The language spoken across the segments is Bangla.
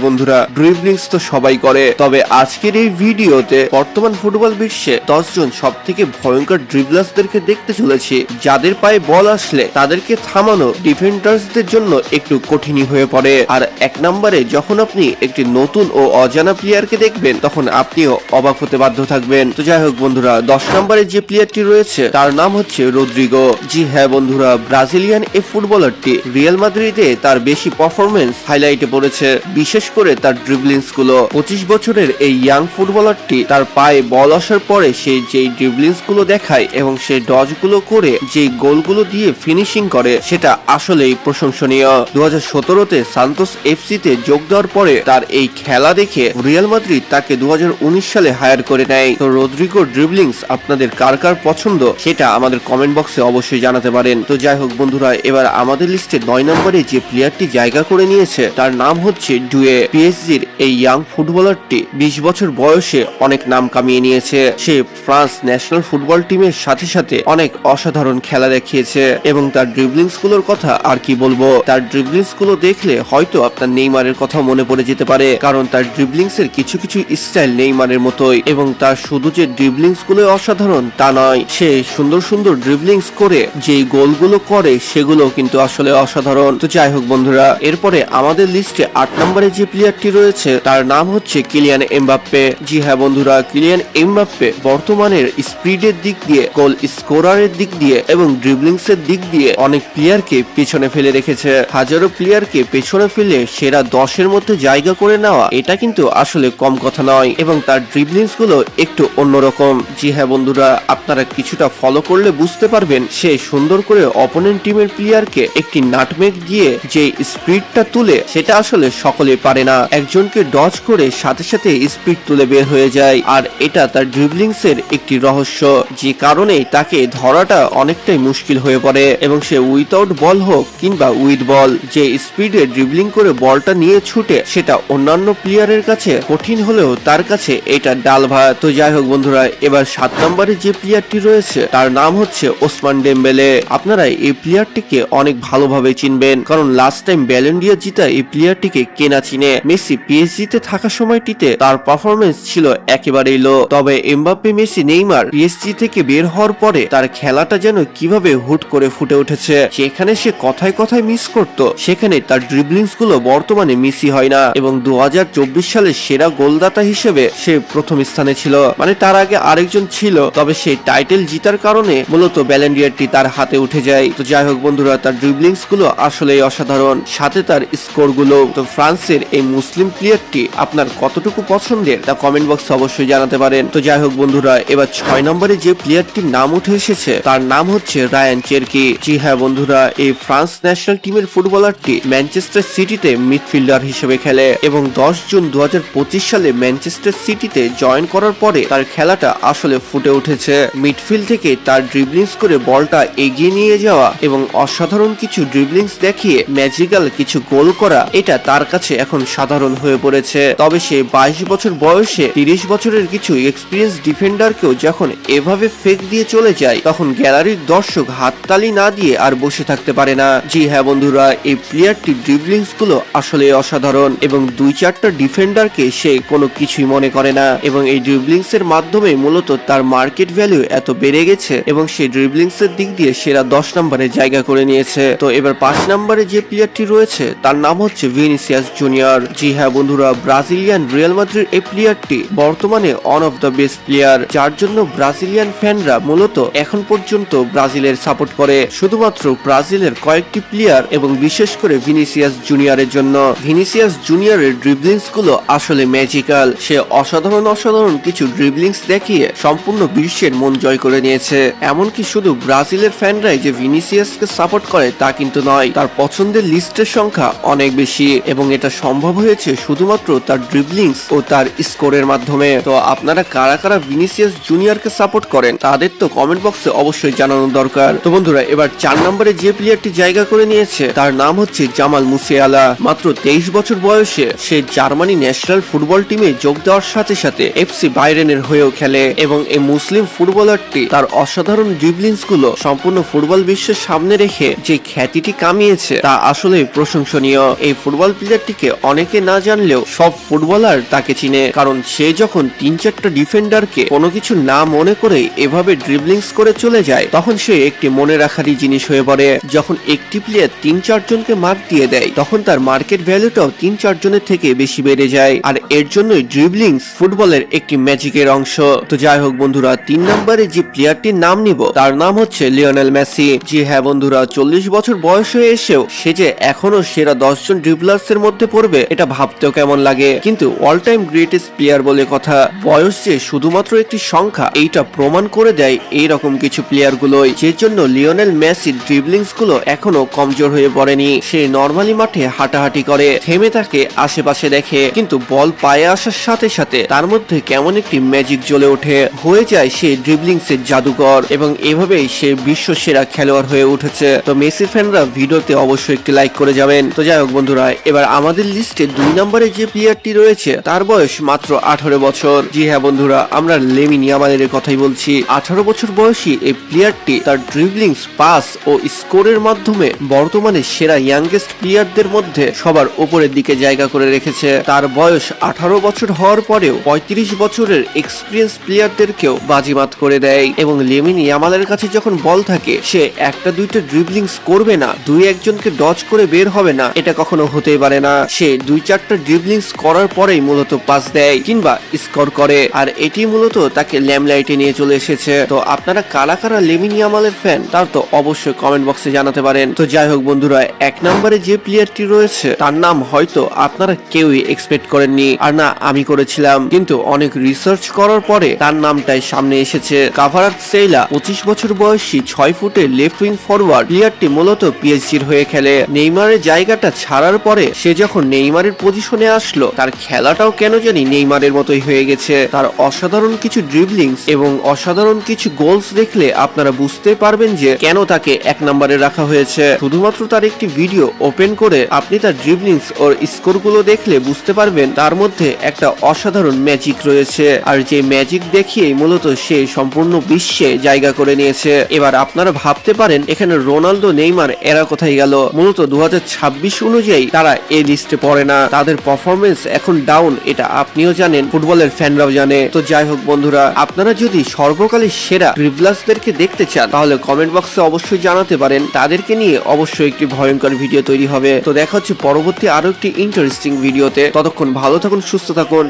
বন্ধুরা, ড্রিবলিংস তো সবাই করে, তবে আজকের এই ভিডিওতে বর্তমান ফুটবল বিশ্বে 10 জন সব থেকে ভয়ঙ্কর ড্রিবলার্সদেরকে দেখতে চলেছি, যাদের পায়ে বল আসলে তাদেরকে থামানো ডিফেন্ডার্সদের জন্য একটু কঠিনই হয়ে পড়ে। আর এক নম্বরে যখন আপনি একটি নতুন ও অজানা প্লেয়ারকে দেখবেন, তখন আপনিও অবাক হতে বাধ্য থাকবেন। তো যাই হোক বন্ধুরা, 10 নম্বরে যে প্লেয়ারটি রয়েছে তার নাম হচ্ছে রদ্রিগো। জি হ্যাঁ বন্ধুরা, ব্রাজিলিয়ান এই ফুটবলারটি রিয়াল মাদ্রিদে তার বেশি পারফরমেন্স হাইলাইটে পড়েছে, বিশেষ করে তার ড্রিবলিংস গুলো। 25 বছরের এই ইয়াং ফুটবলারটি তার পায়ে বল আসার পরে সে যেই ড্রিবলিংস গুলো দেখায় এবং সেই ডজ গুলো করে যে গোলগুলো দিয়ে ফিনিশিং করে, সেটা আসলেই প্রশংসনীয়। 2017-তে সান্তোস এফসি তে যোগ দেওয়ার পরে তার এই খেলা দেখে রিয়াল মাদ্রিদ তাকে 2019 সালে হায়ার করে নেয়। তো রদ্রিগোর ড্রিবলিংস আপনাদের কার কার পছন্দ সেটা আমাদের কমেন্ট বক্সে অবশ্যই জানাতে পারেন। তো যাই হোক বন্ধুরা, এবার আমাদের লিস্টে 9 নম্বরে যে প্লেয়ারটি জায়গা করে নিয়েছে তার নাম হচ্ছে ডুয়ে। পিএসজির এই ইয়াং ফুটবলারটি 20 বছর বয়সে অনেক নাম কামিয়ে নিয়েছে। সে ফ্রান্স ন্যাশনাল ফুটবল টিমের সাথে সাথে অনেক অসাধারণ খেলা দেখিয়েছে এবং তার ড্রিবলিংস গুলোর কথা আর কি বলবো। তার ড্রিবলিংস গুলো দেখলে হয়তো আপনার নেইমারের কথা মনে পড়ে যেতে পারে, কারণ তার ড্রিবলিংস এর কিছু কিছু স্টাইল নেইমারের মতোই। এবং তার শুধু যে ড্রিবলিংস গুলো অসাধারণ তা নয়, সে সুন্দর সুন্দর ড্রিবলিংস করে যে গোলগুলো করে সেগুলো কিন্তু আসলে অসাধারণ। তো যাই হোক বন্ধুরা, এরপরে আমাদের লিস্টে 8 নম্বরে যে প্লেয়ারটি রয়েছে তার নাম হচ্ছে কিলিয়ান এমবাপ্পে। জি হ্যাঁ বন্ধুরা, কিলিয়ান এমবাপ্পে বর্তমানের স্পিডের দিক দিয়ে, গোল স্কোরারের দিক দিয়ে এবং ড্রিবলিংস এর দিক দিয়ে অনেক প্লেয়ারকে পেছনে ফেলে রেখেছে। হাজারো প্লেয়ারকে পেছনে ফেলে সেরা 10-এর মধ্যে জায়গা করে নেওয়া, এটা কিন্তু আসলে কম কথা নয় এবং তার ড্রিবলিংস গুলো একটু অন্যরকম। জি হ্যাঁ বন্ধুরা, আপনারা কিছুটা ফলো করলে বুঝতে পারবেন সে সুন্দর করে অপোনেন্ট টিমের প্লেয়ারকে একটি নাটমেগ দিয়ে যে স্পিডটা তুলে, সেটা আসলে সকলে পারে না। একজনকে ডজ করে সাথে সাথে স্পিড তুলে বের হয়ে যায়, আর এটা তার ড্রিবলিংস এর একটি রহস্য, যে কারণে তাকে ধরাটা অনেকটাই মুশকিল হয়ে পড়ে। এবং সে উইথাউট বল হোক কিংবা উইথ বল, যে স্পিডে ড্রিবলিং করে বলটা নিয়ে ছুটে, সেটা অন্যান্য প্লেয়ারের কাছে কঠিন হলেও তার কাছে এটা ডাল ভাত। তো যাই হোক বন্ধুরা, এবার 7 নম্বরে যে প্লেয়ারটি রয়েছে তার নাম হচ্ছে ওসমান ডেম্বেলে। আপনারা এই প্লেয়ারটিকে অনেক ভালোভাবে চিনবেন, কারণ last time Ballon d'Or জিতা এই প্লেয়ারটিকে কেনা চিনে। মেসি পিএসজি তে থাকা সময়টিতে তার পারফরমেন্স ছিল একেবারেই লো, তবে এমবাপ্পে, মেসি, নেইমার পিএসজি থেকে বের হওয়ার পরে তার খেলাটা যেন কিভাবে হুট করে ফুটে উঠেছে। সেখানে সে কথায় কথায় মিস করত, সেখানে তার ড্রিবলিংস গুলো বর্তমানে মিসই হয় না। এবং 2024 সালের সেরা গোলদাতা হিসেবে সে প্রথম স্থানে ছিল, মানে তার আগে আরেকজন ছিল, তবে সেই টাইটেল জিতার কারণে মূলত ব্যালন ডি অরটি তার হাতে উঠে যায়। তো যাই হোক বন্ধুরা, তার ড্রিবলিংস গুলো আসলেই অসাধারণ, সাথে তার স্কোর গুলো। তো ফ্রান্সের এই মুসলিম প্লেয়ারটি আপনার কতটুকু পছন্দের তা কমেন্ট বক্সে অবশ্যই জানাতে পারেন। তো যাই হোক বন্ধুরা, এবার 6 নম্বরে যে প্লেয়ারটির নাম উঠে এসেছে তার নাম হচ্ছে রায়ান চেরকি। জি হ্যাঁ বন্ধুরা, এই ফ্রান্স ন্যাশনাল টিমের ফুটবলারটি ম্যানচেস্টার সিটিতে মিডফিল্ডার হিসেবে খেলে এবং 10 জুন 2025 সালে ম্যানচেস্টার সিটিতে জয়েন করার পরে তার খেলাটা আসলে ফুটে উঠেছে। মিডফিল্ড থেকে তার ড্রিবলিংস করে বলটা এগিয়ে নিয়ে যাওয়া এবং অসাধারণ কিছু ড্রিবলিংস দেখিয়ে ম্যাজিক্যাল কিছু গোল করা, এটা তার কাছে এখন সাধারণ হয়ে পড়েছে। তবে সে 22 বছর বয়সে 30 বছরের কিছু এক্সপিরিয়েন্স ডিফেন্ডারকেও যখন এভাবে ফেক দিয়ে চলে যায়, তখন গ্যালারির দর্শক হাততালি না দিয়ে আর বসে থাকতে পারে না। জি হ্যাঁ বন্ধুরা, এই প্লেয়ারটি ড্রিবলিংস গুলো আসলে অসাধারণ এবং 2-4টা ডিফেন্ডারকে সে কোনো কিছুই মনে করে না, এবং এই ড্রিবলিংস এর মাধ্যমে মূলত তার মার্কেট ভ্যালু এত বেড়ে গেছে এবং সে ড্রিবলিংস এর দিক দিয়ে সেরা 10 নম্বরে জায়গা করে নিয়েছে। তো এবার 5 নম্বরে যে প্লেয়ারটি রয়েছে তার নাম হচ্ছে ভিনিসিয়াস জুনিয়র। জি হ্যাঁ বন্ধুরা, ব্রাজিলিয়ান রিয়াল মাদ্রিদ এই প্লেয়ারটি বর্তমানে one of the best player, যার জন্য ব্রাজিলিয়ান ফ্যানরা মূলত এখন পর্যন্ত ব্রাজিলের সাপোর্ট করে শুধুমাত্র ব্রাজিলের কয়েকটি প্লেয়ার এবং বিশেষ করে ভিনিসিয়াস জুনিয়রের জন্য। ভিনিসিয়াস জুনিয়রের ড্রিবলিংস গুলো আসলে ম্যাজিক্যাল। সে অসাধারণ কিছু ড্রিবলিংস দেখিয়ে সম্পূর্ণ বিশ্বের মন জয় করে নিয়েছে। এমনকি শুধু ব্রাজিলের ফ্যানরাই যে ভিনিসিয়াসকে সাপোর্ট করে তা কিন্তু নয়, তার পছন্দের লিস্টের সংখ্যা অনেক বেশি এবং এটা সম্ভব হয়েছে শুধুমাত্র তার ড্রিবলিংস ও তার স্কোরের মাধ্যমে। তো আপনারা কারা কারা ভিনিসিয়াস জুনিয়রকে সাপোর্ট করেন তাদের তো কমেন্ট বক্সে অবশ্যই জানানো দরকার। তো বন্ধুরা, এবার 4 নম্বরে যে প্লেয়ারটি জায়গা করে নিয়েছে তার নাম হচ্ছে জামাল মুসিয়ালা। মাত্র 23 বছর বয়সে সে জার্মানি ন্যাশনাল ফুটবল টিমে যোগ দেওয়ার সাথে সাথে এফসি বাইরেনের হয়েও খেলে এবং এই মুসলিম ফুটবলারটি তার অসাধারণ ড্রিবলিংস গুলো সম্পূর্ণ ফুটবল বিশ্বের সামনে রেখে যে খ্যাতিটি কামিয়েছে তা আসলে প্রশংসনীয়। এই ফুটবল প্লেয়ারটিকে অনেকে না জানলেও সব ফুটবলার তাকে চিনে, কারণ সে যখন 3-4টা ডিফেন্ডারকে কোনো কিছু না মনে করে এভাবে ড্রিবলিংস করে চলে যায়, তখন সে একটি মনে রাখারই জিনিস হয়ে পড়ে। যখন একটি প্লেয়ার 3-4 জনকে মার্ক দিয়ে দেয়, তখন তার মার্কেট ভ্যালুটাও 3-4 জনের থেকে বেশি বেড়ে যায়। আর এর জন্যই ড্রিবলিংস ফুটবলের একটি ম্যাজিকের অংশ। তো যাই হোক বন্ধুরা, 3 নম্বরে যে প্লেয়ারটির নাম নিব তার নাম হচ্ছে লিওনেল মেসি। জি হ্যাঁ বন্ধুরা, 40 বছর বয়স হয়ে এসেও সে যে এখনো সেরা 10 জন ড্রিবলার্স এর মধ্যে পড়বে, এটা ভাবতেও কেমন লাগে। কিন্তু অল টাইম গ্রেটেস্ট প্লেয়ার বলে কথা, বয়স যে শুধুমাত্র একটি সংখ্যা এইটা প্রমাণ করে দেয় এইরকম কিছু প্লেয়ার গুলোই, যে জন্য লিওনেল মেসির ড্রিবলিংস গুলো এখনো কমজোর হয়ে পড়েনি। সে নরমালি মাঠে হাঁটাহাঁটি করে, থেমে থাকে, আশেপাশে দেখে, কিন্তু বল পায়ে আসার সাথে সাথে তার মধ্যে কেমন একটি ম্যাজিক জ্বলে ওঠে, হয়ে যায় সে ড্রিবলিংস এর জাদুকর, এবং এভাবেই সে বিশ্ব সেরা খেলোয়াড় হয়ে উঠেছে। তো মেসি ফ্যানরা ভিডিওতে অবশ্যই একটি লাইক করে যাবেন। তো যাই হোক বন্ধুরা, এবার আমাদের লিস্টে 2 নম্বরে যে প্লেয়ারটি রয়েছে তার বয়স মাত্র 18 বছর। জি হ্যাঁ বন্ধুরা, আমরা লেমিন ইয়ামালের কথাই বলছি। 18 বছর বয়সী এই প্লেয়ারটি তার ড্রিবলিংস, পাস ও স্কোরের মাধ্যমে বর্তমানে সেরা ইয়াংগেস্ট প্লেয়ারদের মধ্যে সবার উপরের দিকে জায়গা করে রেখেছে। তার বয়স 18 বছর হওয়ার পরেও 35 বছরের এক্সপিরিয়েন্স প্লেয়ারদেরকেও বাজিমাত করে দেয়। এবং লেমিন ইয়ামালের কাছে যখন বল থাকে, সে 1-2টা ড্রিবলিংস করবে না, 2-1 জনকে ডজ করে বের হবে না, এটা কখনো হতেই পারে না। সে 2-4টা ড্রিবলিংস করার পরেই মূলত পাস দেয় কিংবা স্কোর করে, আর এটি মূলত তাকে ল্যামলাইটে নিয়ে চলে এসেছে। তো আপনারা কারা কারা লেমিন ইয়ামালের ফ্যান, তার তো অবশ্যই কমেন্ট বক্সে জানাতে পারেন। তো যাই হোক বন্ধুরা, 1 নম্বরে যে প্লেয়ারটি রয়েছে তার নাম হয়তো আপনারা কেউই এক্সপেক্ট করেননি, আর না আমি করেছিলাম, কিন্তু অনেক রিসার্চ করার পরে তার নামটাই সামনে এসেছে। কাভারাতসেইলা, 25 বছর বয়সী 6 ফুটের লেফট উইং ফরওয়ার্ড। প্লেয়ারটি মূলত পিএসজির হয়ে খেলে। নেইমারের জায়গাটা ছাড়ার পরে সে যখন নেইমারের পজিশনে আসলো, তার খেলাটাও কেন জানি নেইমারের মতোই হয়ে গেছে। তার অসাধারণ কিছু ড্রিবলিংস এবং অসাধারণ কিছু গোলস দেখলে আপনারা বুঝতে পারবেন যে কেন তাকে 1 নম্বরে রাখা হয়েছে। শুধুমাত্র তার একটি ভিডিও ওপেন করে আপনি তার ড্রিবলিংস ও স্কোর গুলো দেখলে বুঝতে পারবেন তার মধ্যে একটা অসাধারণ ম্যাজিক রয়েছে, আর যে ম্যাজিক দেখিয়েই মূলত সে সম্পূর্ণ বিশ্বে জায়গা করে নিয়েছে। এবার আপনারা ভাবতে পারেন এখানে রোনালদো, নেইমার এরা কোথায় গেল? মূলত 2026 অনুযায়ী তারা এই লিস্টে পড়ে না, তাদের পারফরমেন্স এখন ডাউন, এটা আপনিও জানেন, ফুটবলের ফ্যানরাও জানে। তো যাই হোক বন্ধুরা, আপনারা যদি সর্বকালের সেরা ড্রিবলার্সদেরকে দেখতে চান তাহলে কমেন্ট বক্সে অবশ্যই জানাতে পারেন, তাদেরকে নিয়ে অবশ্যই একটি ভয়ঙ্কর ভিডিও তৈরি হবে। তো দেখা হচ্ছে পরবর্তী আরো একটি ইন্টারেস্টিং ভিডিওতে। ততক্ষণ ভালো থাকুন, সুস্থ থাকুন,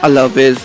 আল্লাহ হাফেজ।